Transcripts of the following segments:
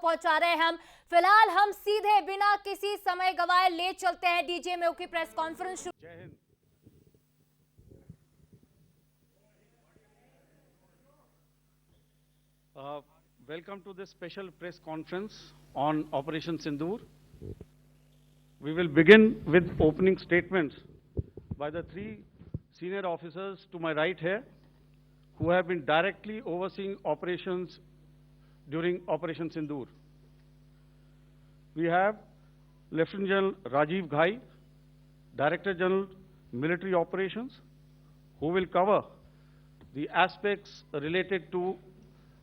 पहुंचा रहे हैं हम। फिलहाल हम सीधे बिना किसी समय गवाए ले चलते हैं डीजीएमओ की प्रेस कॉन्फ्रेंस शुरू। जय Hind. Welcome to this special press conference on Operation Sindoor. We will begin with opening statements by the three senior officers to my right here, who have been directly overseeing operations during Operation Sindoor. We have Lieutenant General Rajiv Ghai, Director General Military Operations, who will cover the aspects related to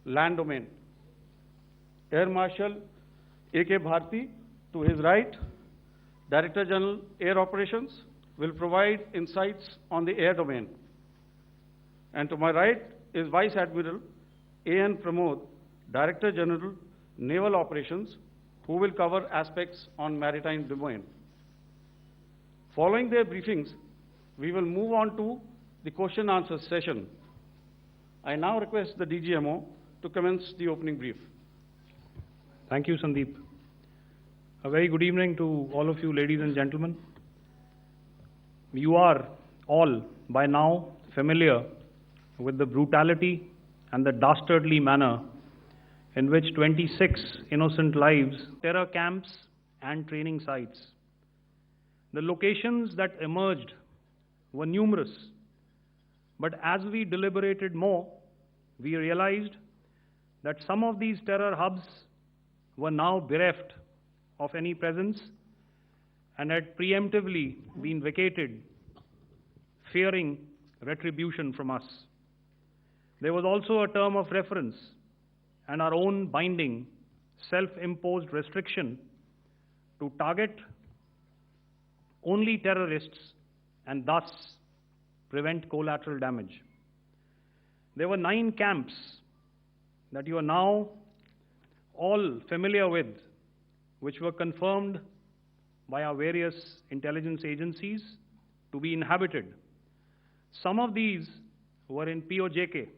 land domain. Air Marshal A.K. Bharti, to his right, Director General Air Operations, will provide insights on the air domain. And to my right is Vice Admiral A.N. Pramod, Director General Naval Operations, who will cover aspects on maritime domain. Following their briefings, we will move on to the question answer session. I now request the DGMO to commence the opening brief. Thank you, Sandeep. A very good evening to all of you, ladies and gentlemen. You are all by now familiar with the brutality and the dastardly manner in which 26 innocent lives, terror camps and training sites. The locations that emerged were numerous, but as we deliberated more, we realized that some of these terror hubs were now bereft of any presence and had preemptively been vacated, fearing retribution from us. There was also a term of reference and our own binding, self-imposed restriction to target only terrorists and thus prevent collateral damage. There were 9 camps that you are now all familiar with, which were confirmed by our various intelligence agencies to be inhabited. Some of these were in POJK,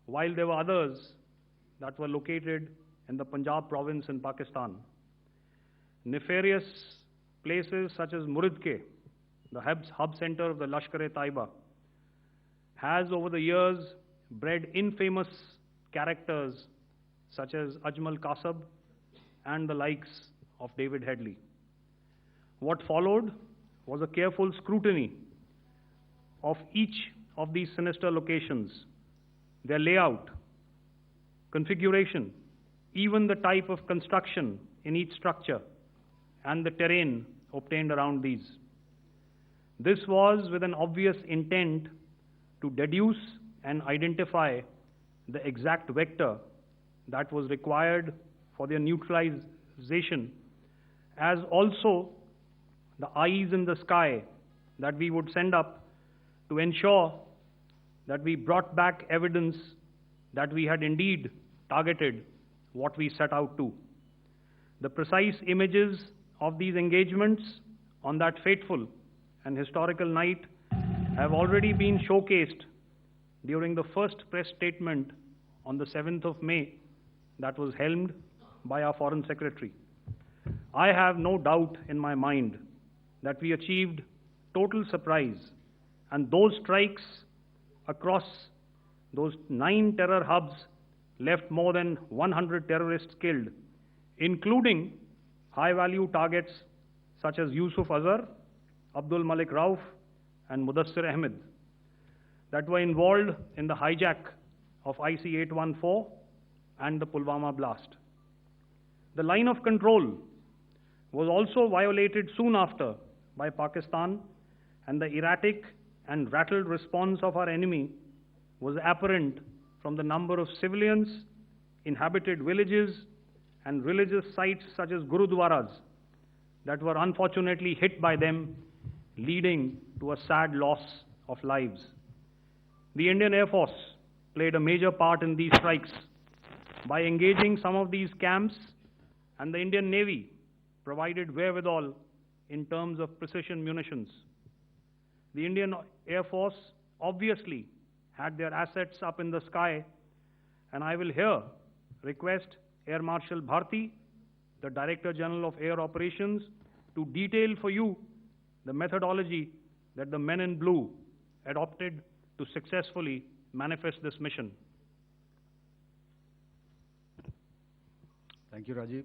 while there were others that were located in the Punjab province in Pakistan. Nefarious places such as Muridke, the hub center of the Lashkar-e-Taiba, has over the years bred infamous characters such as Ajmal Kasab and the likes of David Headley. What followed was a careful scrutiny of each of these sinister locations, their layout, configuration, even the type of construction in each structure, and the terrain obtained around these. This was with an obvious intent to deduce and identify the exact vector that was required for their neutralization, as also the eyes in the sky that we would send up to ensure that we brought back evidence that we had indeed targeted what we set out to. The precise images of these engagements on that fateful and historical night have already been showcased during the first press statement on the 7th of May that was helmed by our Foreign Secretary. I have no doubt in my mind that we achieved total surprise, and those strikes across those 9 terror hubs left more than 100 terrorists killed, including high-value targets such as Yusuf Azhar, Abdul Malik Rauf, and Mudassir Ahmed that were involved in the hijack of IC-814 and the Pulwama blast. The line of control was also violated soon after by Pakistan, and the erratic and rattled response of our enemy was apparent from the number of civilians, inhabited villages, and religious sites such as Gurudwaras that were unfortunately hit by them, leading to a sad loss of lives. The Indian Air Force played a major part in these strikes by engaging some of these camps, and the Indian Navy provided wherewithal in terms of precision munitions. The Indian Air Force obviously had their assets up in the sky, and I will here request Air Marshal Bharti, the Director General of Air Operations, to detail for you the methodology that the men in blue adopted to successfully manifest this mission. Thank you, Rajiv.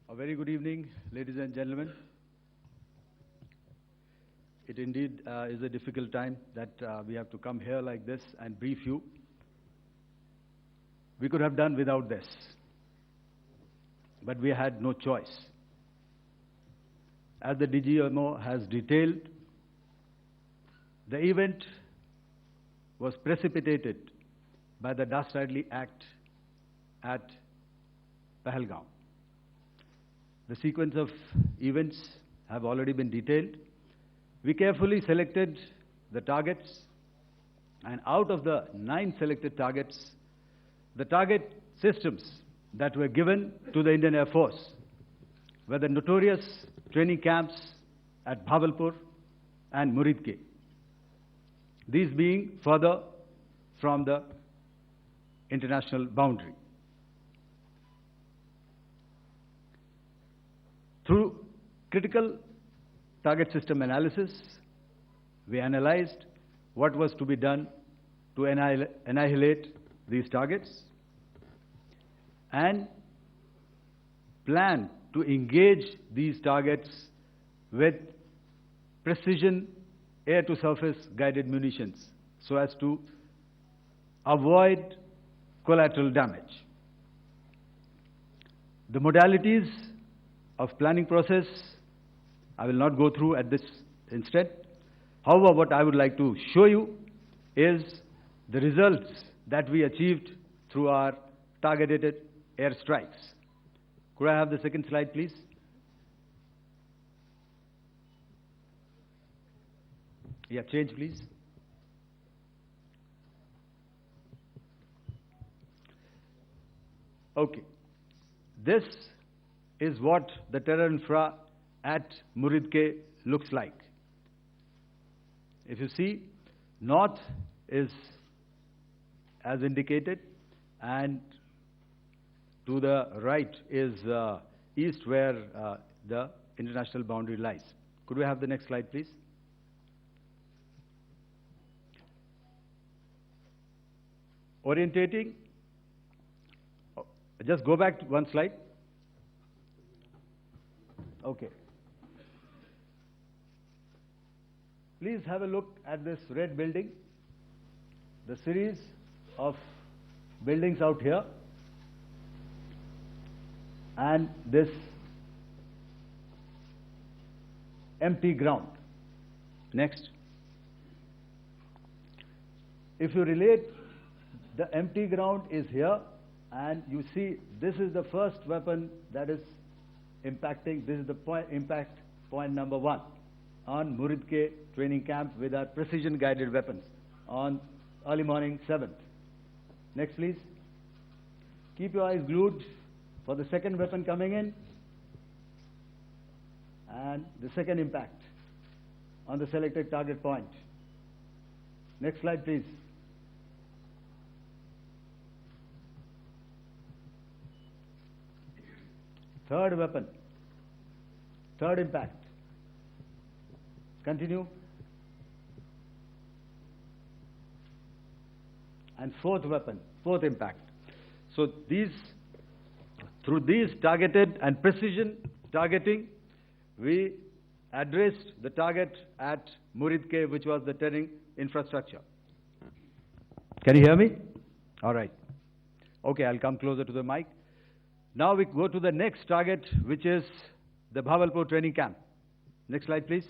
A very good evening, ladies and gentlemen. It indeed is a difficult time that we have to come here like this and brief you. We could have done without this, but we had no choice. As the Dgmo has detailed, the event was precipitated by the dastardly act at Pehlg. The sequence of events have already been detailed. We carefully selected the targets, and out of the 9 selected targets, the target systems that were given to the Indian Air Force were the notorious training camps at Bhavalpur and Muridke, these being further from the international boundary. Through critical target system analysis, we analyzed what was to be done to annihilate these targets and plan to engage these targets with precision air-to-surface guided munitions so as to avoid collateral damage. The modalities of planning process I will not go through at this instant. However, what I would like to show you is the results that we achieved through our targeted air strikes. Could I have the second slide, please? Yeah, change, please. Okay. This is what the terror infra at Muridke looks like. If you see, north is as indicated, and to the right is east, where the international boundary lies. Could we have the next slide, please? Orientating. Just go back to one slide. Okay. Please have a look at this red building, the series of buildings out here, and this empty ground. Next. If you relate, the empty ground is here, and you see this is the first weapon that is impacting. This is the impact point number 1 on Muridke training camp with our precision guided weapons on early morning 7th. Next, please. Keep your eyes glued for the second weapon coming in and the second impact on the selected target point. Next slide, please. Third weapon, third impact. Continue. And fourth weapon, fourth impact. So through these targeted and precision targeting, we addressed the target at Muridke, which was the terrain infrastructure. Can you hear me? All right. Okay, I'll come closer to the mic. Now we go to the next target, which is the Bhavalpur training camp. Next slide, please.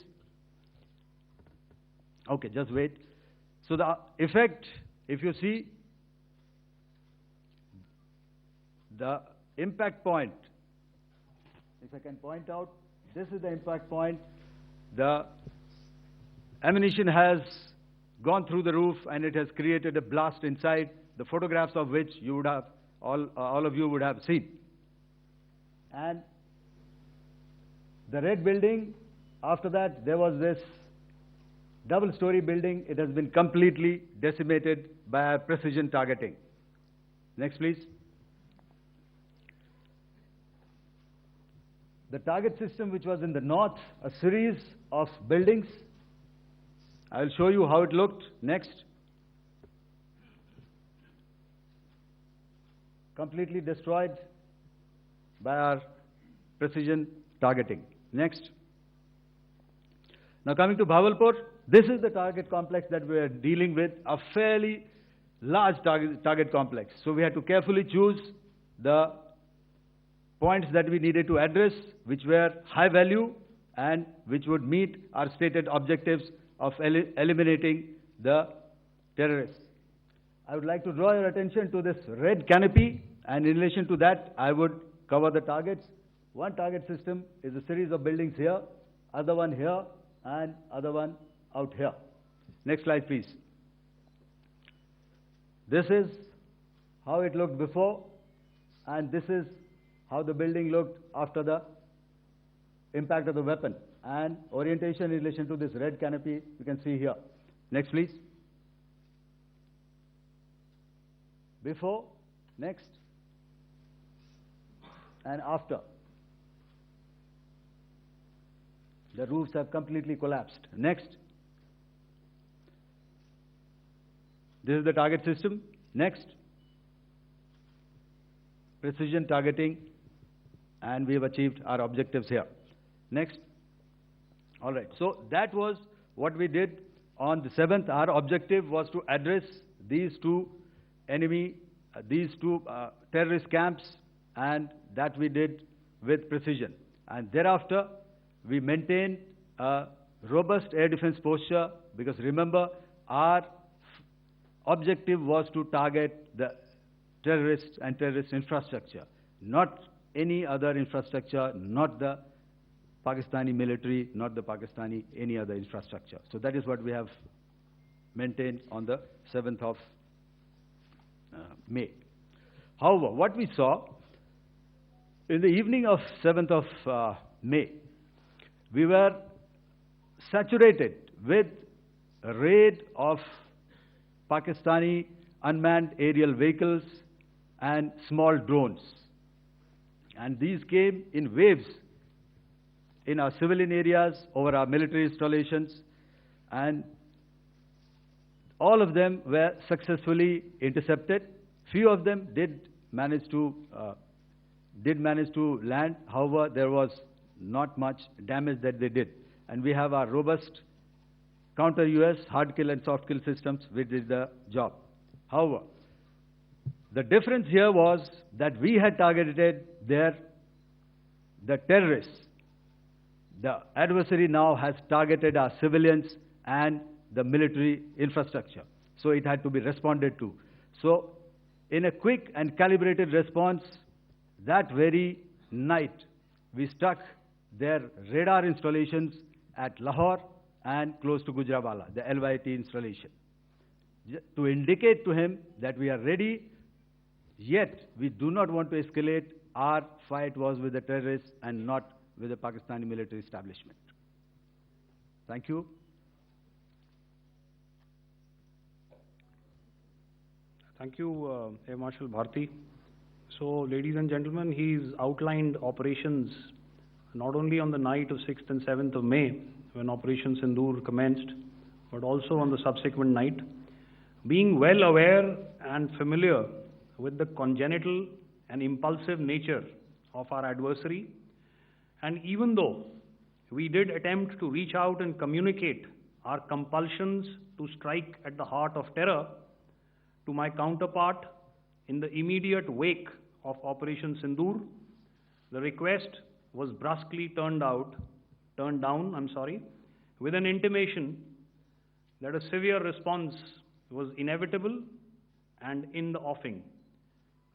Okay, just wait. So the effect, if you see, the impact point, if I can point out, this is the impact point. The ammunition has gone through the roof and it has created a blast inside, the photographs of which you would have, all of you would have seen. And the red building, after that, there was this double-story building. It has been completely decimated by our precision targeting. Next, please. the target system which was in the north, a series of buildings. I will show you how it looked. Next. Completely destroyed by our precision targeting. Next. Now coming to Bhavalpur, this is the target complex that we are dealing with, a fairly large target complex. So we had to carefully choose the points that we needed to address, which were high value and which would meet our stated objectives of eliminating the terrorists. I would like to draw your attention to this red canopy, and in relation to that, I would cover the targets. One target system is a series of buildings here, other one here, and other one out here. Next slide, please. This is how it looked before, and this is how the building looked after the impact of the weapon. And orientation in relation to this red canopy, you can see here. Next, please. Before, next, and after. The roofs have completely collapsed. Next. This is the target system. Next. Precision targeting, and we have achieved our objectives here. Next. All right. So that was what we did on the 7th. Our objective was to address these two terrorist camps, and that we did with precision. And thereafter, we maintained a robust air defense posture, because remember, our objective was to target the terrorists and terrorist infrastructure, not any other infrastructure, not the Pakistani military, not the Pakistani any other infrastructure. So that is what we have maintained on the 7th of May. However, what we saw in the evening of 7th of May, we were saturated with a raid of Pakistani unmanned aerial vehicles and small drones. And these came in waves in our civilian areas, over our military installations, and all of them were successfully intercepted. Few of them did manage to land. However, there was not much damage that they did. And we have our robust counter-US hard kill and soft kill systems which did the job. However, the difference here was that we had targeted the terrorists. The adversary now has targeted our civilians and the military infrastructure. So it had to be responded to. So in a quick and calibrated response, that very night, we struck their radar installations at Lahore and close to Gujranwala, the LYT installation, to indicate to him that we are ready, yet we do not want to escalate. Our fight was with the terrorists and not with the Pakistani military establishment. Thank you. Thank you, Air Marshal Bharti. So, ladies and gentlemen, he's outlined operations not only on the night of 6th and 7th of May, when Operation Sindoor commenced, but also on the subsequent night. Being well aware and familiar with the congenital and impulsive nature of our adversary, and even though we did attempt to reach out and communicate our compulsions to strike at the heart of terror to my counterpart in the immediate wake of Operation Sindoor, the request was brusquely turned down, with an intimation that a severe response was inevitable and in the offing.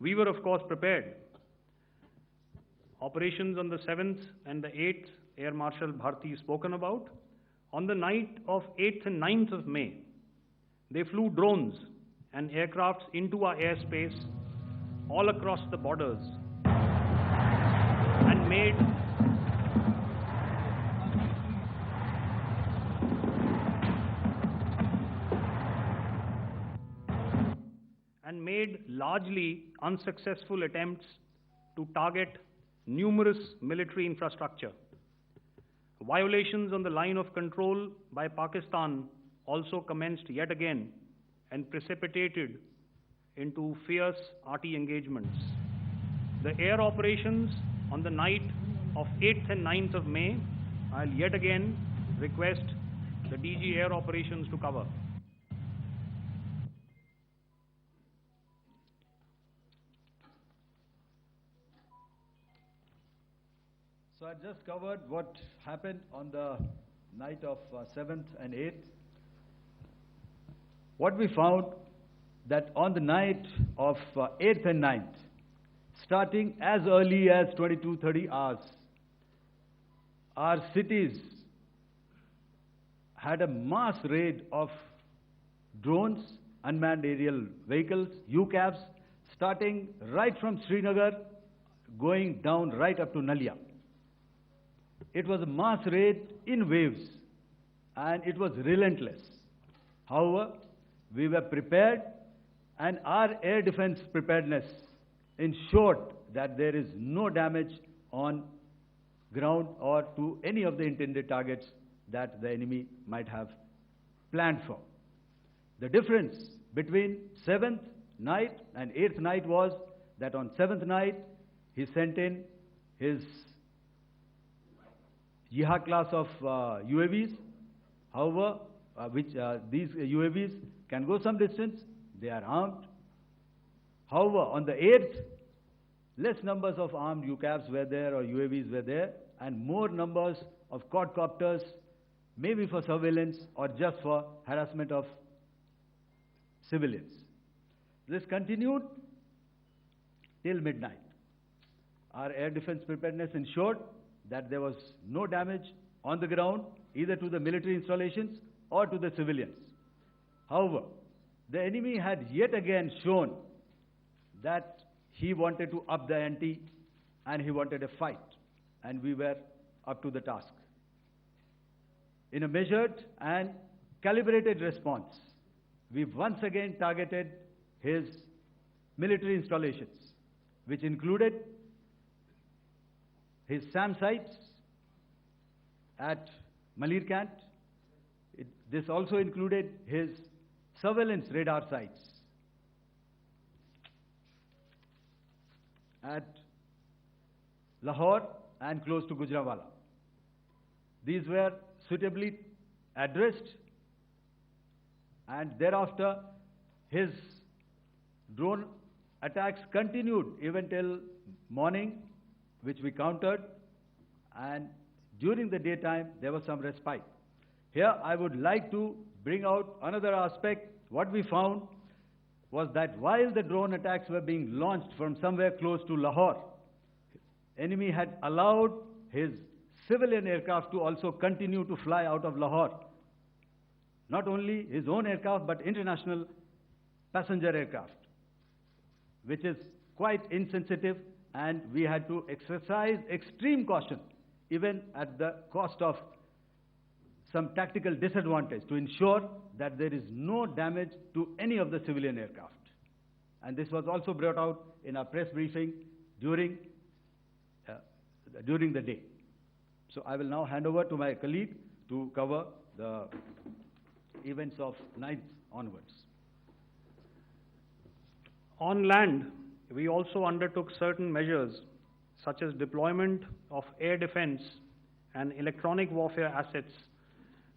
We were, of course, prepared. Operations on the 7th and the 8th, Air Marshal Bharti spoken about. On the night of 8th and 9th of May, they flew drones and aircrafts into our airspace all across the borders and made largely unsuccessful attempts to target numerous military infrastructure. Violations on the line of control by Pakistan also commenced yet again and precipitated into fierce arty engagements. The air operations on the night of 8th and 9th of May, I'll yet again request the DG Air Operations to cover. So I just covered what happened on the night of 7th and 8th. What we found that on the night of 8th and 9th, starting as early as 22:30 hours, our cities had a mass raid of drones, unmanned aerial vehicles, UCAVs, starting right from Srinagar, going down right up to Nalia. It was a mass raid in waves, and it was relentless. However, we were prepared, and our air defense preparedness ensured that there is no damage on ground or to any of the intended targets that the enemy might have planned for. The difference between 7th night and 8th night was that on 7th night, he sent in his Yiha class of UAVs. However, these UAVs can go some distance, they are armed. However, on the 8th, less numbers of armed UCAVs were there or UAVs were there, and more numbers of quadcopters, maybe for surveillance or just for harassment of civilians. This continued till midnight. Our air defense preparedness ensured that there was no damage on the ground, either to the military installations or to the civilians. However, the enemy had yet again shown that he wanted to up the ante and he wanted a fight, and we were up to the task. In a measured and calibrated response, we once again targeted his military installations, which included his SAM sites at Malirkant. This also included his surveillance radar sites at Lahore and close to Gujranwala. These were suitably addressed, and thereafter his drone attacks continued even till morning, which we countered, and during the daytime there was some respite. Here I would like to bring out another aspect. What we found was that while the drone attacks were being launched from somewhere close to Lahore, enemy had allowed his civilian aircraft to also continue to fly out of Lahore. Not only his own aircraft, but international passenger aircraft, which is quite insensitive, and we had to exercise extreme caution, even at the cost of some tactical disadvantage, to ensure that there is no damage to any of the civilian aircraft. And this was also brought out in our press briefing during the day. So I will now hand over to my colleague to cover the events of 9th onwards. On land, we also undertook certain measures such as deployment of air defense and electronic warfare assets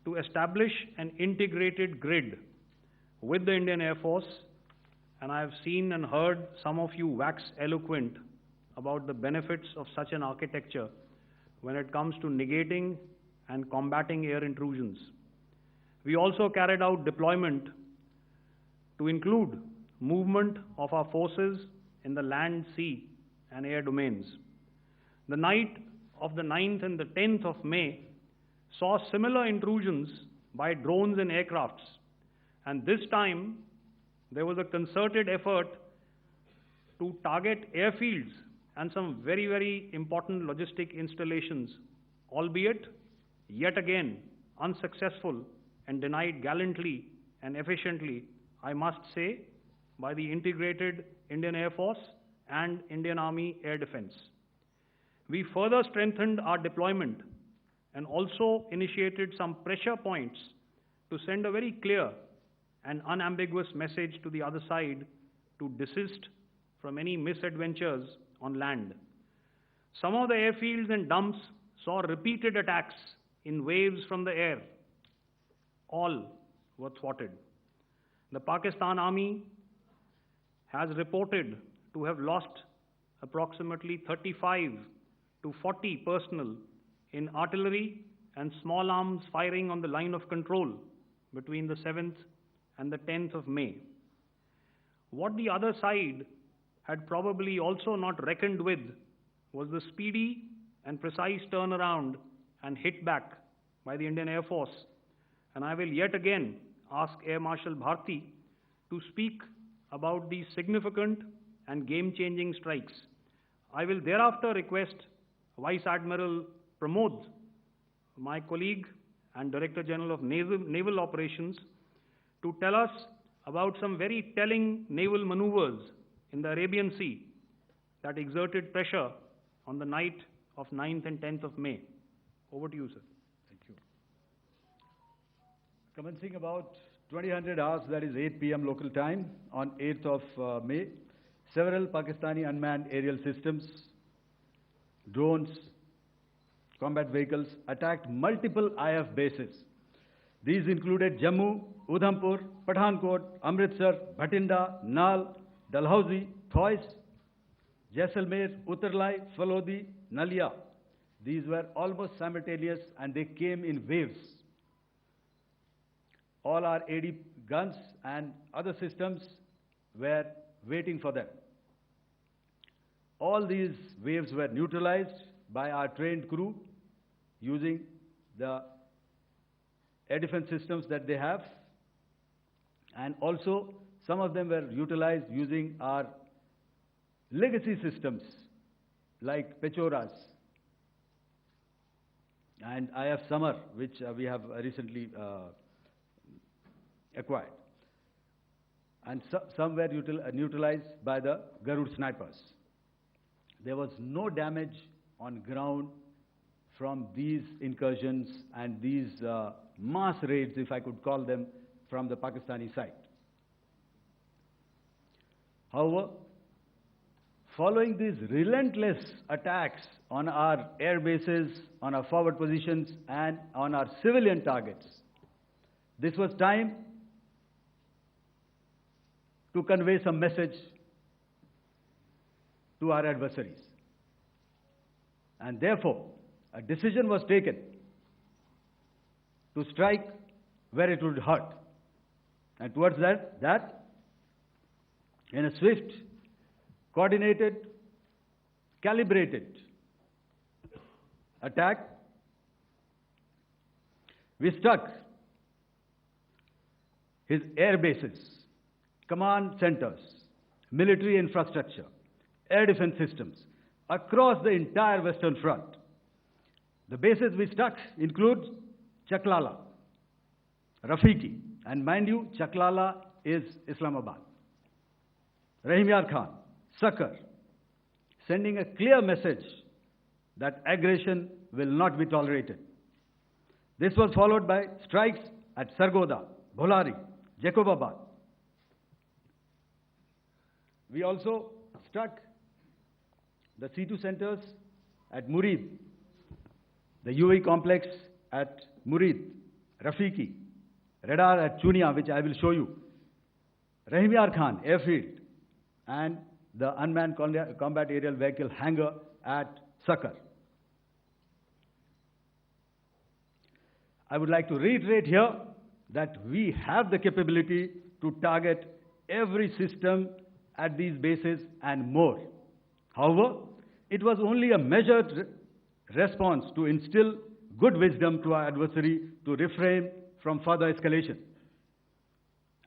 to establish an integrated grid with the Indian Air Force, and I have seen and heard some of you wax eloquent about the benefits of such an architecture when it comes to negating and combating air intrusions. We also carried out deployment to include movement of our forces in the land, sea, and air domains. The night of the 9th and the 10th of May saw similar intrusions by drones and aircrafts, and this time there was a concerted effort to target airfields and some very, very important logistic installations, albeit yet again unsuccessful and denied gallantly and efficiently, I must say, by the integrated Indian Air Force and Indian Army Air Defense. We further strengthened our deployment and also initiated some pressure points to send a very clear and unambiguous message to the other side to desist from any misadventures on land. Some of the airfields and dumps saw repeated attacks in waves from the air. All were thwarted. The Pakistan Army has reported to have lost approximately 35 to 40 personnel in artillery and small arms firing on the line of control between the 7th and the 10th of May. What the other side had probably also not reckoned with was the speedy and precise turnaround and hit back by the Indian Air Force. And I will yet again ask Air Marshal Bharti to speak about these significant and game-changing strikes. I will thereafter request Vice Admiral Pramod, my colleague and Director General of Naval Operations, to tell us about some very telling naval maneuvers in the Arabian Sea that exerted pressure on the night of 9th and 10th of May. Over to you, sir. Thank you. Commencing about 2000 hours, that is 8 p.m. local time, on 8th of May, several Pakistani unmanned aerial systems, drones, combat vehicles attacked multiple IF bases. These included Jammu, Udhampur, Pathankot, Amritsar, Bhatinda, Nal, Dalhousie, Thois, Jaisalmer, Uttarlai, Falodi, Nalia. These were almost simultaneous and they came in waves. All our AD guns and other systems were waiting for them. All these waves were neutralized by our trained crew using the air defense systems that they have, and also some of them were utilized using our legacy systems like Pechoras and IF Summer, which we have recently acquired. And some were neutralized by the Garud snipers. There was no damage on ground from these incursions and these mass raids, if I could call them, from the Pakistani side. However, following these relentless attacks on our air bases, on our forward positions, and on our civilian targets, this was time to convey some message to our adversaries. And therefore, a decision was taken to strike where it would hurt. And towards that, in a swift, coordinated, calibrated attack, we struck his air bases, command centers, military infrastructure, air defense systems across the entire Western Front. The bases we struck include Chaklala, Rafiki, and mind you, Chaklala is Islamabad, Rahim Yar Khan, Sakar, sending a clear message that aggression will not be tolerated. This was followed by strikes at Sargoda, Bholari, Jacobabad. We also struck the C2 centers at Murid, the UAE complex at Murid, Rafiki, radar at Chunia, which I will show you, Rahim Yar Khan airfield, and the unmanned combat aerial vehicle hangar at Sakar. I would like to reiterate here that we have the capability to target every system at these bases and more. However, it was only a measured response to instill good wisdom to our adversary to refrain from further escalation.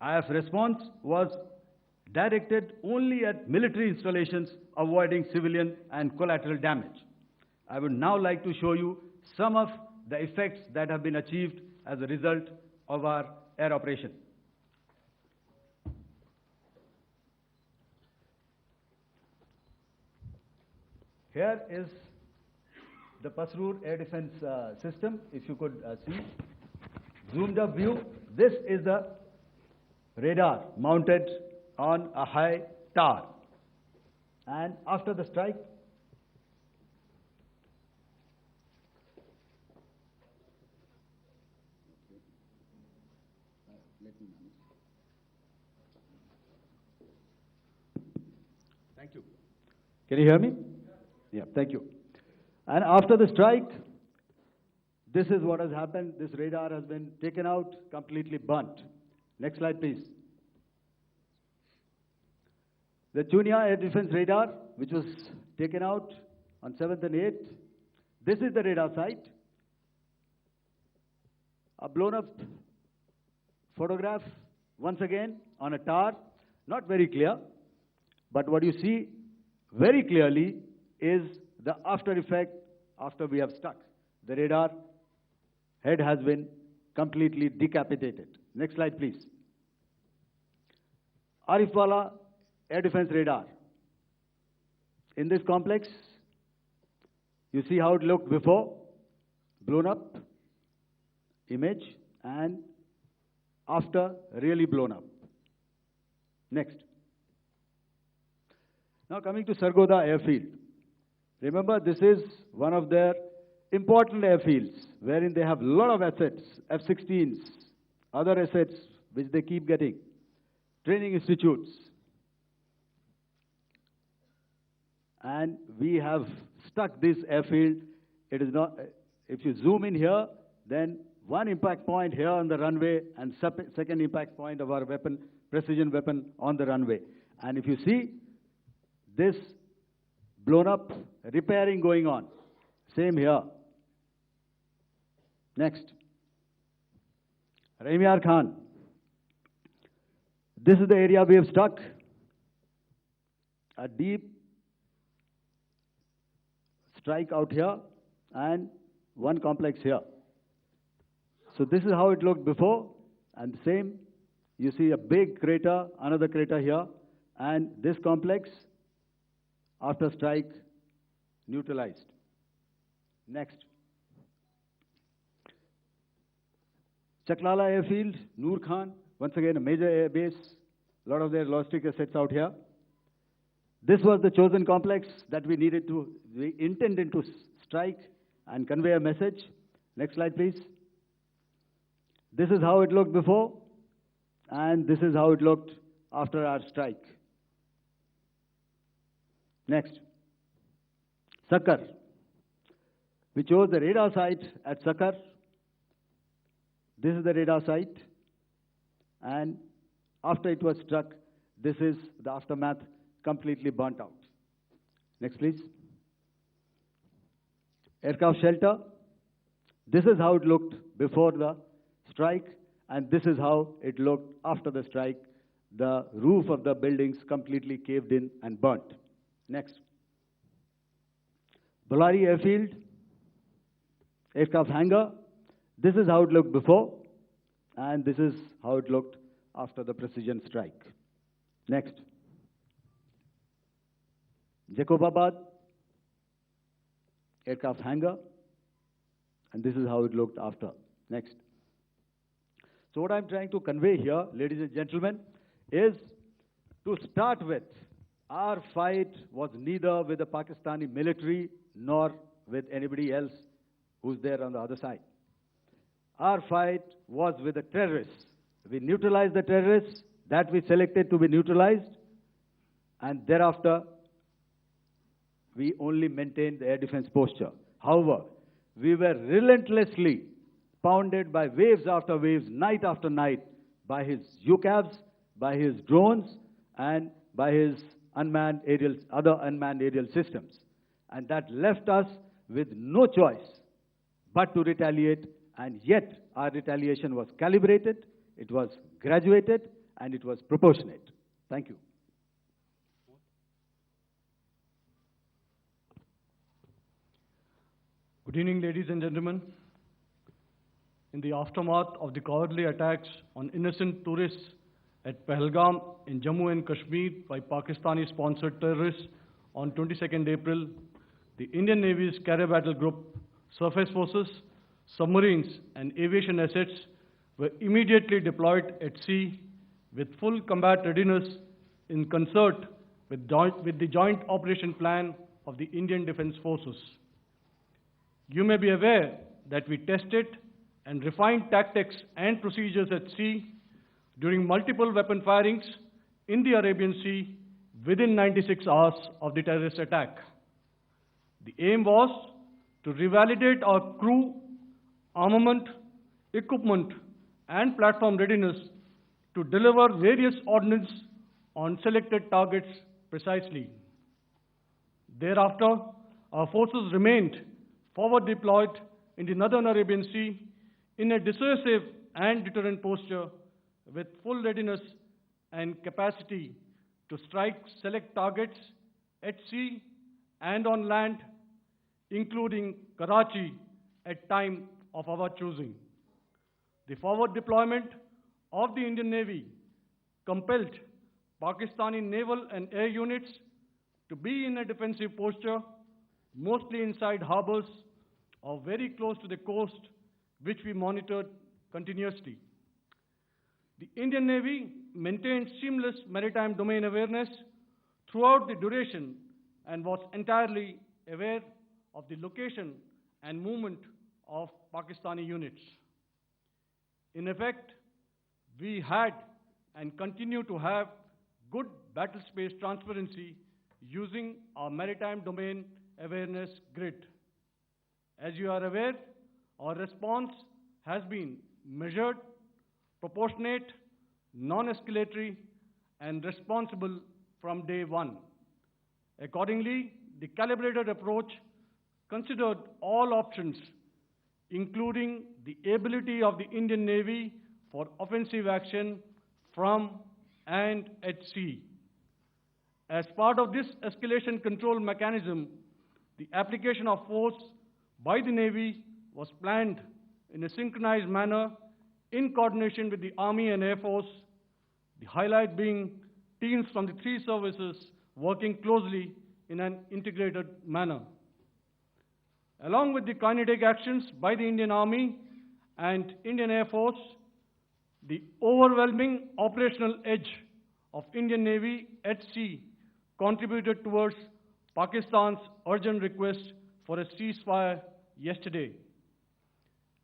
IF response was directed only at military installations, avoiding civilian and collateral damage. I would now like to show you some of the effects that have been achieved as a result of our air operation. Here is the Pasrur air defense system, if you could see. Zoomed up view, this is the radar mounted on a high tower. And after the strike, thank you. Can you hear me? Yeah, thank you. And after the strike, this is what has happened. This radar has been taken out, completely burnt. Next slide, please. The Chunia air defense radar, which was taken out on 7th and 8th. This is the radar site. A blown up photograph, once again, on a tower. Not very clear, but what you see very clearly is the after effect after we have struck. The radar head has been completely decapitated. Next slide, please. Arifwala air defense radar. In this complex, you see how it looked before, blown up image, and after, really blown up. Next. Now coming to Sargodha airfield. Remember, this is one of their important airfields, wherein they have a lot of assets, F-16s, other assets which they keep getting, training institutes. And we have stuck this airfield. It is not, if you zoom in here, then one impact point here on the runway and second impact point of our weapon, precision weapon on the runway. And if you see, this blown up, repairing going on. Same here. Next. Rahimyar Khan. This is the area we have struck. A deep strike out here and one complex here. So this is how it looked before, and same, you see a big crater, another crater here, and this complex, after strike, neutralized. Next. Chaklala airfield, Noor Khan, once again a major air base, a lot of their logistic assets out here. This was the chosen complex that we intended to strike and convey a message. Next slide, please. This is how it looked before, and this is how it looked after our strike. Next. Sakar. We chose the radar site at Sakar. This is the radar site, and after it was struck, this is the aftermath, completely burnt out. Next, please. Aircraft shelter. This is how it looked before the strike, and this is how it looked after the strike. The roof of the buildings completely caved in and burnt. Next. Bolari airfield, aircraft hangar. This is how it looked before, and this is how it looked after the precision strike. Next. Jacobabad, aircraft hangar, and this is how it looked after. Next. So what I'm trying to convey here, ladies and gentlemen, is to start with, our fight was neither with the Pakistani military nor with anybody else who's there on the other side. Our fight was with the terrorists. We neutralized the terrorists that we selected to be neutralized, and thereafter, we only maintained the air defense posture. However, we were relentlessly pounded by waves after waves, night after night, by his UCAVs, by his drones, and by his other unmanned aerial systems. And that left us with no choice but to retaliate, and yet our retaliation was calibrated, it was graduated, and it was proportionate. Thank you. Good evening, ladies and gentlemen. In the aftermath of the cowardly attacks on innocent tourists at Pehlgam in Jammu and Kashmir by Pakistani-sponsored terrorists on 22nd April, the Indian Navy's carrier battle group, surface forces, submarines, and aviation assets were immediately deployed at sea with full combat readiness in concert with the Joint Operation Plan of the Indian Defence Forces. You may be aware that we tested and refined tactics and procedures at sea during multiple weapon firings in the Arabian Sea within 96 hours of the terrorist attack. The aim was to revalidate our crew, armament, equipment, and platform readiness to deliver various ordnance on selected targets precisely. Thereafter, our forces remained forward deployed in the Northern Arabian Sea in a dissuasive and deterrent posture with full readiness and capacity to strike select targets at sea and on land, including Karachi at time of our choosing. The forward deployment of the Indian Navy compelled Pakistani naval and air units to be in a defensive posture, mostly inside harbors or very close to the coast, which we monitored continuously. The Indian Navy maintained seamless maritime domain awareness throughout the duration and was entirely aware of the location and movement of Pakistani units. In effect, we had and continue to have good battle space transparency using our maritime domain awareness grid. As you are aware, our response has been measured, proportionate, non-escalatory, and responsible from day one. Accordingly, the calibrated approach considered all options, including the ability of the Indian Navy for offensive action from and at sea. As part of this escalation control mechanism, the application of force by the Navy was planned in a synchronized manner in coordination with the Army and Air Force, the highlight being teams from the three services working closely in an integrated manner. Along with the kinetic actions by the Indian Army and Indian Air Force, the overwhelming operational edge of Indian Navy at sea contributed towards Pakistan's urgent request for a ceasefire yesterday.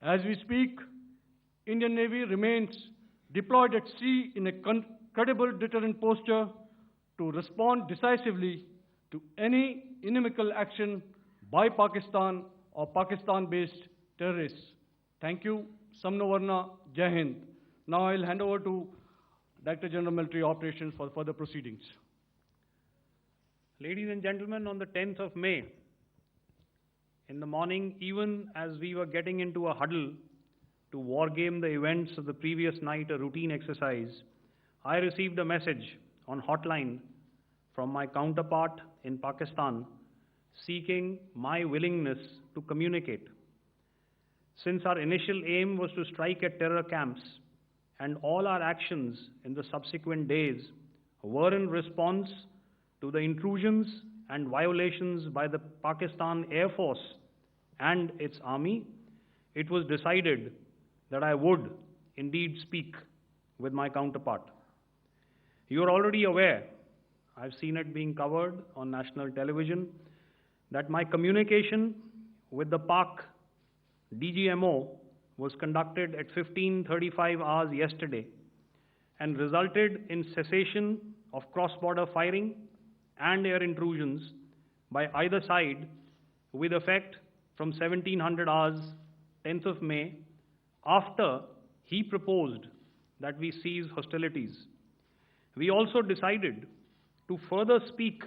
As we speak, Indian Navy remains deployed at sea in a credible deterrent posture to respond decisively to any inimical action by Pakistan or Pakistan-based terrorists. Thank you. Samno Varna, Jai Hind. Now I'll hand over to Director General Military Operations for further proceedings. Ladies and gentlemen, on the 10th of May, in the morning, even as we were getting into a huddle to wargame the events of the previous night, a routine exercise, I received a message on hotline from my counterpart in Pakistan seeking my willingness to communicate. Since our initial aim was to strike at terror camps, and all our actions in the subsequent days were in response to the intrusions and violations by the Pakistan Air Force and its army, it was decided that I would indeed speak with my counterpart. You are already aware, I've seen it being covered on national television, that my communication with the Pak Dgmo was conducted at 15:35 hours yesterday and resulted in cessation of cross-border firing and air intrusions by either side with effect from 1700 hours, 10th of May, after he proposed that we cease hostilities. We also decided to further speak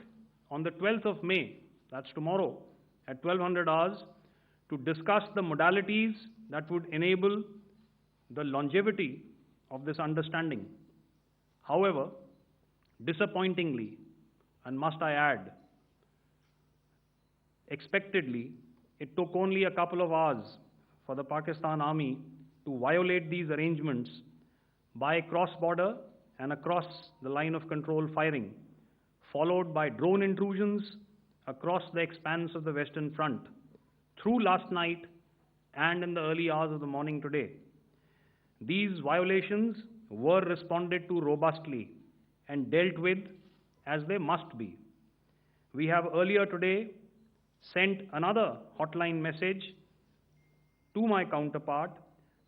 on the 12th of May, that's tomorrow, at 1200 hours, to discuss the modalities that would enable the longevity of this understanding. However, disappointingly, and must I add, expectedly, it took only a couple of hours for the Pakistan Army to violate these arrangements by cross-border and across the line of control firing, followed by drone intrusions across the expanse of the Western Front through last night and in the early hours of the morning today. These violations were responded to robustly and dealt with as they must be. We have earlier today sent another hotline message to my counterpart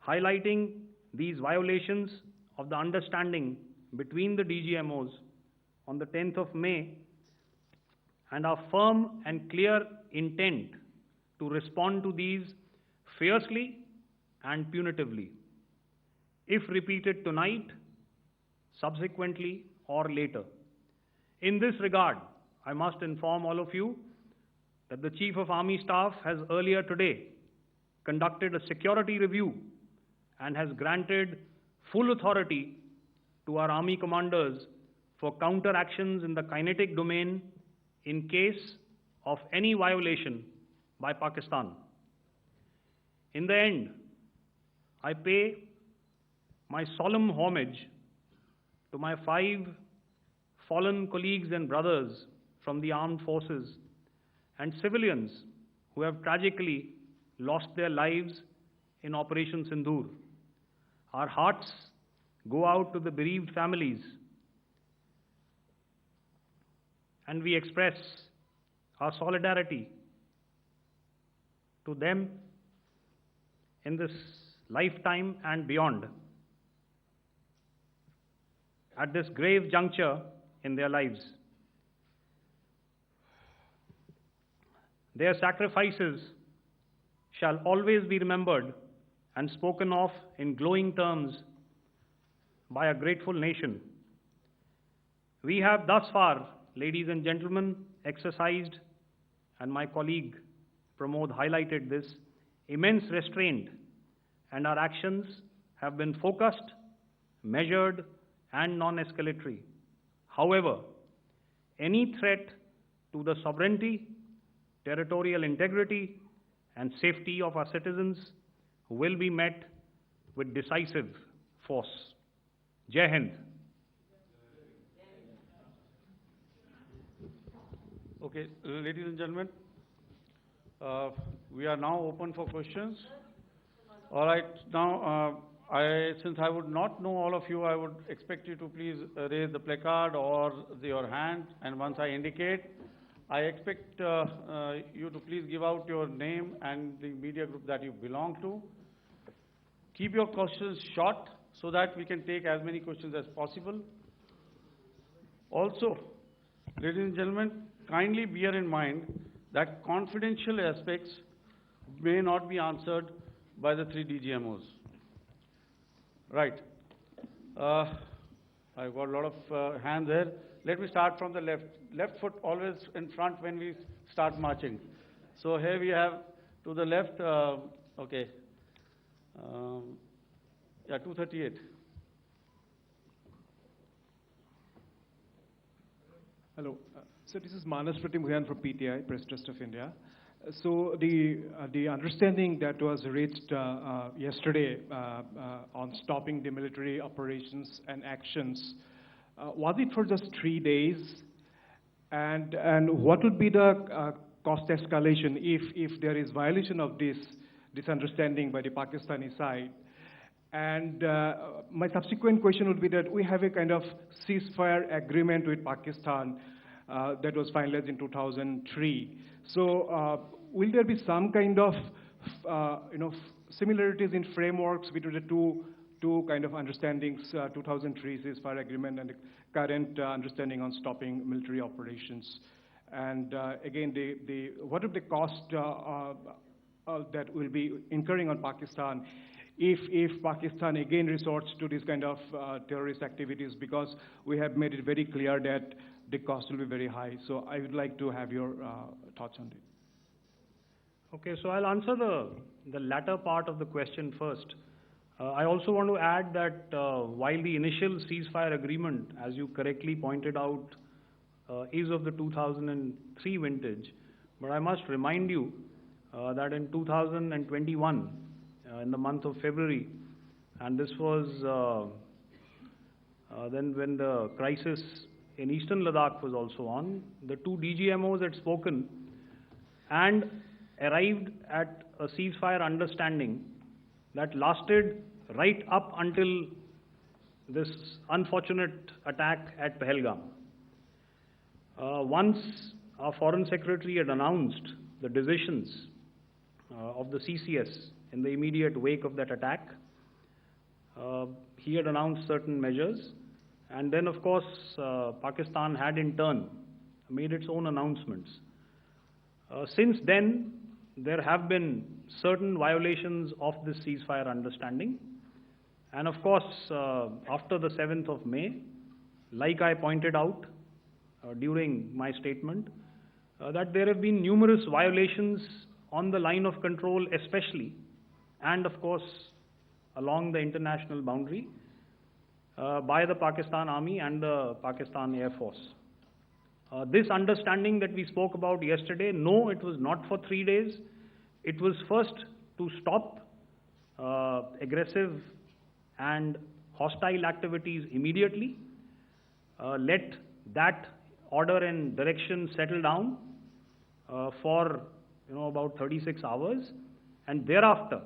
highlighting these violations of the understanding between the DGMOs on the 10th of May and our firm and clear intent to respond to these fiercely and punitively, if repeated tonight, subsequently, or later. In this regard, I must inform all of you that the Chief of Army Staff has earlier today conducted a security review and has granted full authority to our Army commanders for counter-actions in the kinetic domain in case of any violation by Pakistan. In the end, I pay my solemn homage to my 5 fallen colleagues and brothers from the armed forces and civilians who have tragically lost their lives in Operation Sindoor. Our hearts go out to the bereaved families, and we express our solidarity to them in this lifetime and beyond, at this grave juncture in their lives. Their sacrifices shall always be remembered and spoken of in glowing terms by a grateful nation. We have thus far, ladies and gentlemen, exercised, and my colleague Pramod highlighted this, immense restraint, and our actions have been focused, measured, and non-escalatory. However, any threat to the sovereignty, territorial integrity, and safety of our citizens will be met with decisive force. Jai Hind. Okay, ladies and gentlemen, we are now open for questions. All right, now, since I would not know all of you, I would expect you to please raise the placard or your hand, and once I indicate, I expect you to please give out your name and the media group that you belong to. Keep your questions short so that we can take as many questions as possible. Also, ladies and gentlemen, kindly bear in mind that confidential aspects may not be answered by the 3 DGMOs. Right. I've got a lot of hands there. Let me start from the left. Left foot always in front when we start marching. So here we have to the left, okay. Yeah, 238. Hello. So this is Manas Pratimugyan from PTI, Press Trust of India. So the understanding that was reached yesterday on stopping the military operations and actions, was it for just 3 days? And what would be the cost escalation if there is violation of this understanding by the Pakistani side? And my subsequent question would be that we have a kind of ceasefire agreement with Pakistan that was finalized in 2003. So will there be some kind of similarities in frameworks between the two kind of understandings, 2003 ceasefire agreement and the current understanding on stopping military operations? And again, what are the cost that will be incurring on Pakistan if Pakistan again resorts to this kind of terrorist activities, because we have made it very clear that the cost will be very high. So I would like to have your thoughts on it. Okay, so I'll answer the latter part of the question first. I also want to add that while the initial ceasefire agreement, as you correctly pointed out, is of the 2003 vintage, but I must remind you that in 2021, in the month of February, and this was then when the crisis in eastern Ladakh was also on. The two DGMOs had spoken and arrived at a ceasefire understanding that lasted right up until this unfortunate attack at Pahlegam. Once our Foreign Secretary had announced the decisions of the CCS in the immediate wake of that attack, he had announced certain measures, and then of course Pakistan had in turn made its own announcements. Since then, there have been certain violations of this ceasefire understanding, and of course after the 7th of May, like I pointed out during my statement, that there have been numerous violations on the line of control especially, and of course along the international boundary by the Pakistan Army and the Pakistan Air Force. This understanding that we spoke about yesterday, no, it was not for 3 days. It was first to stop aggressive and hostile activities immediately, let that order and direction settle down for about 36 hours, and thereafter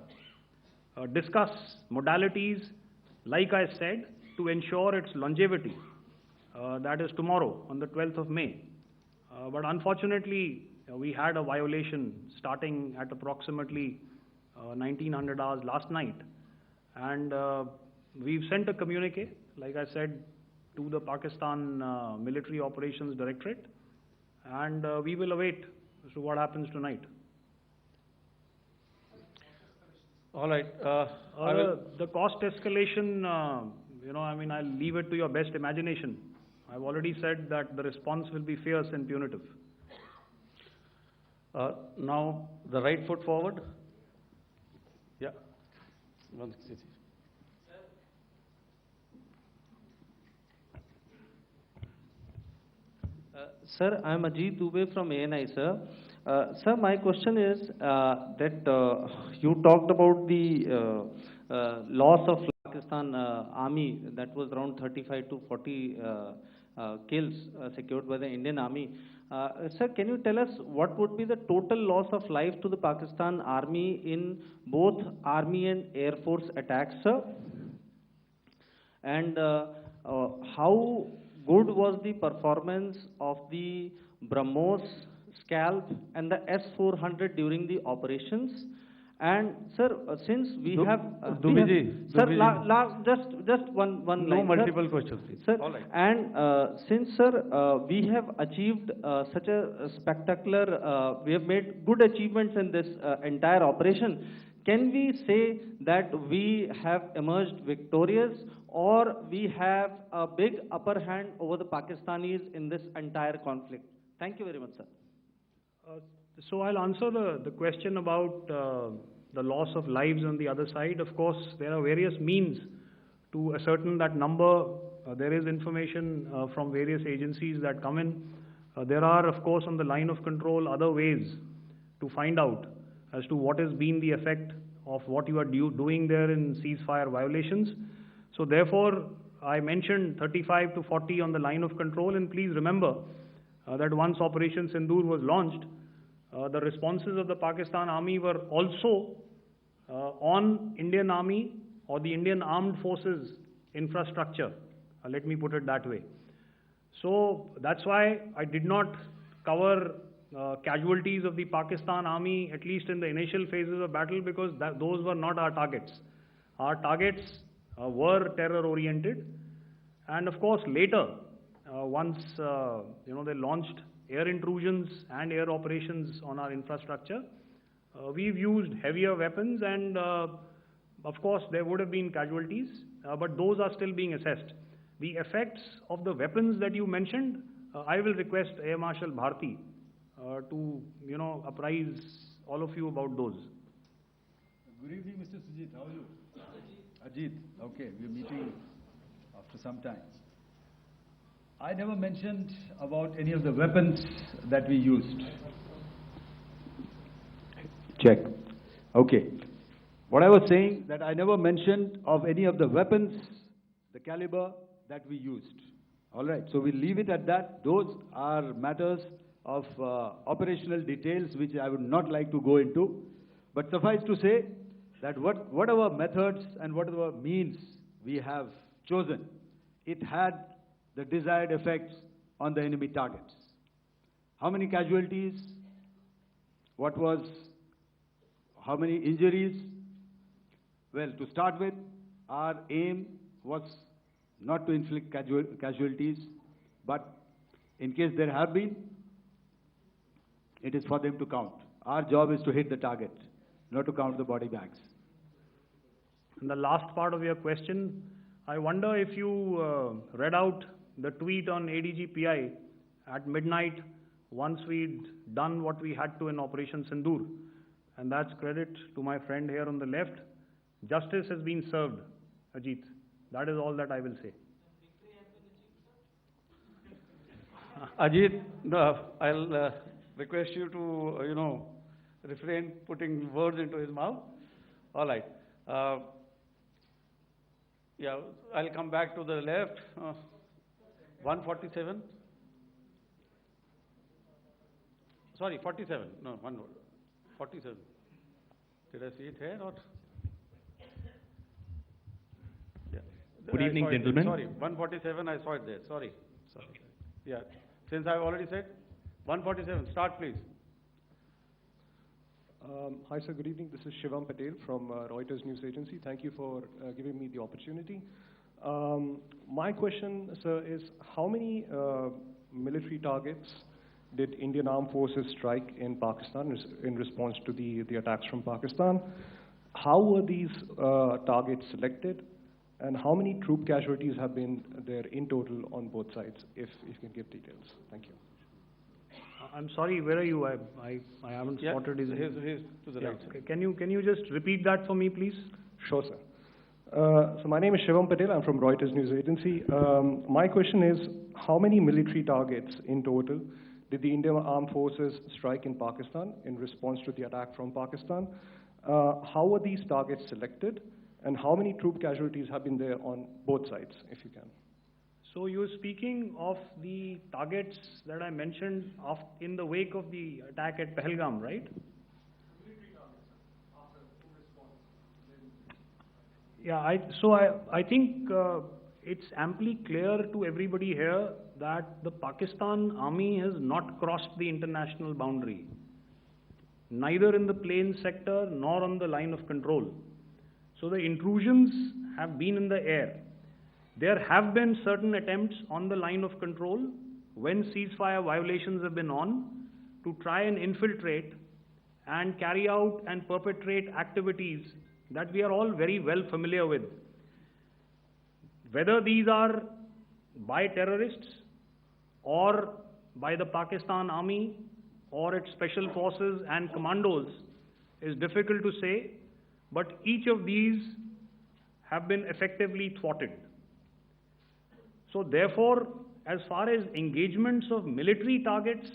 discuss modalities, like I said, to ensure its longevity. That is tomorrow on the 12th of May. But unfortunately, we had a violation starting at approximately 1900 hours last night, and we've sent a communique, like I said, to the Pakistan Military Operations Directorate, and we will await as to what happens tonight. All right. The cost escalation, I'll leave it to your best imagination. I've already said that the response will be fierce and punitive. Now, the right foot forward. Yeah. Sir, I am Ajit Dubey from ANI, sir. Sir, my question is that you talked about the loss of Pakistan Army, that was around 35 to 40 kills secured by the Indian Army. Sir, can you tell us what would be the total loss of life to the Pakistan Army in both Army and Air Force attacks, sir? And how good was the performance of the BrahMos, Scalp and the S-400 during the operations? And sir, since we have just one No line, multiple sir. questions, please. Sir, All right. and since sir, we have achieved such a spectacular, we have made good achievements in this entire operation, can we say that we have emerged victorious, or we have a big upper hand over the Pakistanis in this entire conflict? Thank you very much, sir. So I'll answer the question about the loss of lives on the other side. Of course, there are various means to ascertain that number. There is information from various agencies that come in. There are, of course, on the line of control, other ways to find out as to what has been the effect of what you are doing there in ceasefire violations. So therefore, I mentioned 35 to 40 on the line of control, and please remember that once Operation Sindoor was launched, the responses of the Pakistan Army were also on Indian Army or the Indian Armed Forces infrastructure. Let me put it that way. So that's why I did not cover casualties of the Pakistan Army, at least in the initial phases of battle, because those were not our targets. Our targets were terror-oriented, and of course later, once they launched air intrusions and air operations on our infrastructure, we've used heavier weapons, and of course there would have been casualties, but those are still being assessed. The effects of the weapons that you mentioned, I will request Air Marshal Bharti to apprise all of you about those. Good evening, Mr. Sujit. How are you? Ajit. Okay, we're meeting after some time. I never mentioned about any of the weapons that we used. Check. Okay. What I was saying, that I never mentioned of any of the weapons, the caliber that we used. All right, so we leave it at that. Those are matters of operational details which I would not like to go into. But suffice to say that whatever methods and whatever means we have chosen, it had the desired effects on the enemy targets. How many casualties? How many injuries? Well, to start with, our aim was not to inflict casualties, but in case there have been, it is for them to count. Our job is to hit the target, not to count the body bags. And the last part of your question, I wonder if you read out the tweet on ADG-PI at midnight once we'd done what we had to in Operation Sindoor. And that's credit to my friend here on the left. Justice has been served, Ajit. That is all that I will say. Ajit, I'll request you to, refrain putting words into his mouth. All right. Yeah, I'll come back to the left. 147. Sorry, 47. No, 47. Did I see it here or? Yeah. Good evening, gentlemen. Sorry, 147, I saw it there. Sorry. Yeah, since I've already said, 147, start please. Hi, sir. Good evening. This is Shivam Patel from Reuters News Agency. Thank you for giving me the opportunity. My question, sir, is how many military targets did Indian Armed Forces strike in Pakistan in response to the attacks from Pakistan? How were these targets selected? And how many troop casualties have been there in total on both sides, if you can give details? Thank you. I'm sorry, where are you? I haven't spotted his... He's to the right. Okay. Can you just repeat that for me, please? Sure, sir. So my name is Shivam Patel. I'm from Reuters News Agency. My question is, how many military targets in total did the Indian Armed Forces strike in Pakistan in response to the attack from Pakistan? How were these targets selected? And how many troop casualties have been there on both sides, if you can? So you're speaking of the targets that I mentioned in the wake of the attack at Pahalgam, right? Yeah, I think it's amply clear to everybody here that the Pakistan army has not crossed the international boundary, neither in the plain sector nor on the line of control. So the intrusions have been in the air. There have been certain attempts on the line of control when ceasefire violations have been on to try and infiltrate and carry out and perpetrate activities that we are all very well familiar with. Whether these are by terrorists or by the Pakistan army or its special forces and commandos is difficult to say, but each of these have been effectively thwarted. So therefore, as far as engagements of military targets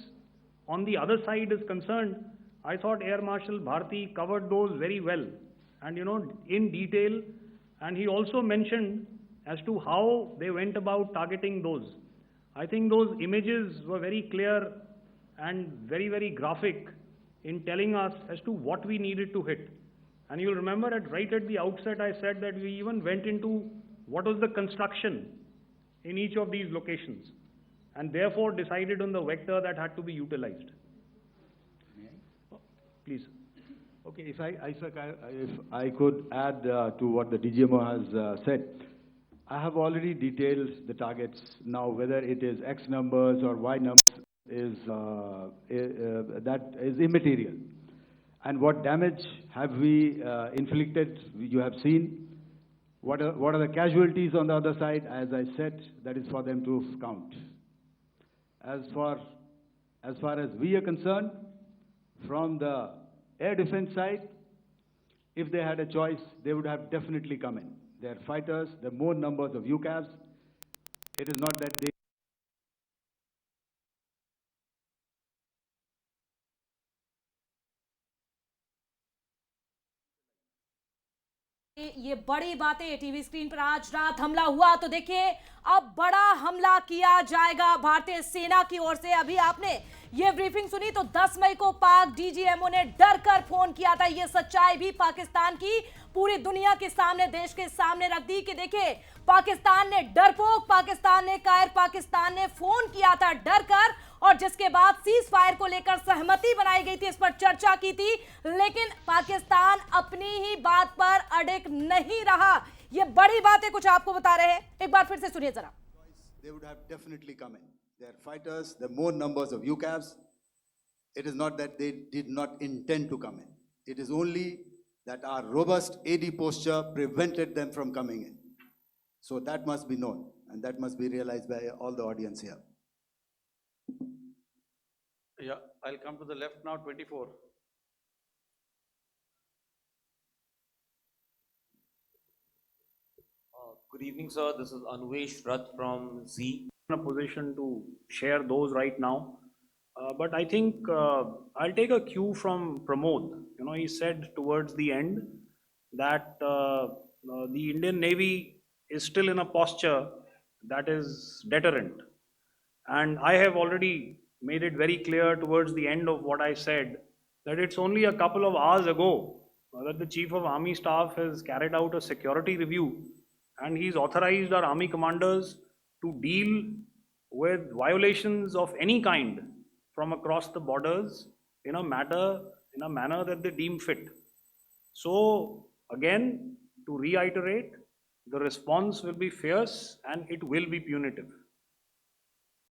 on the other side is concerned, I thought Air Marshal Bharti covered those very well and in detail, and he also mentioned as to how they went about targeting those. I think those images were very clear and very, very graphic in telling us as to what we needed to hit. And you'll remember right at the outset I said that we even went into what was the construction in each of these locations and therefore decided on the vector that had to be utilized. Please. Okay, if I could add to what the Dgmo has said. I have already detailed the targets. Now, whether it is X numbers or Y numbers that is immaterial. And what damage have we inflicted, you have seen. What are the casualties on the other side? As I said, that is for them to count. As far as we are concerned, from the air defense side, if they had a choice, they would have definitely come in. They are fighters, there are more numbers of UCAVs. It is not that they ये बड़ी बातें TV screen पर आज रात हमला हुआ तो देखिए अब बड़ा हमला किया जाएगा भारतीय सेना की ओर से। अभी आपने ये ब्रीफिंग सुनी तो 10 मई को पाक डीजीएमओ ने डर कर फोन किया था। ये सच्चाई भी पाकिस्तान की पूरी दुनिया के सामने, देश के सामने रख दी कि देखिए पाकिस्तान ने डरपोक, पाकिस्तान ने कायर, पाकिस्तान ने फोन किया था डर कर, और जिसके बाद सीज फायर को लेकर सहमति बनाई गई थी, इस पर चर्चा की थी, लेकिन पाकिस्तान अपनी ही बात पर अड़िग नहीं रहा। ये बड़ी बातें कुछ आपको बता रहे हैं, एक बार फिर से सुनिए जरा। They would have definitely come in. They are fighters, there are more numbers of UCAVs. It is not that they did not intend to come in. It is only that our robust AD posture prevented them from coming in. So that must be known, and that must be realized by all the audience here. Yeah, I'll come to the left now, 24. Good evening, sir. This is Anvesh Rath from Z. In a position to share those right now. But I think I'll take a cue from Pramod. You know, he said towards the end that the Indian Navy is still in a posture that is deterrent. And I have already made it very clear towards the end of what I said that it's only a couple of hours ago that the Chief of Army Staff has carried out a security review, and he's authorized our army commanders to deal with violations of any kind from across the borders in a manner that they deem fit. So again, to reiterate, the response will be fierce and it will be punitive.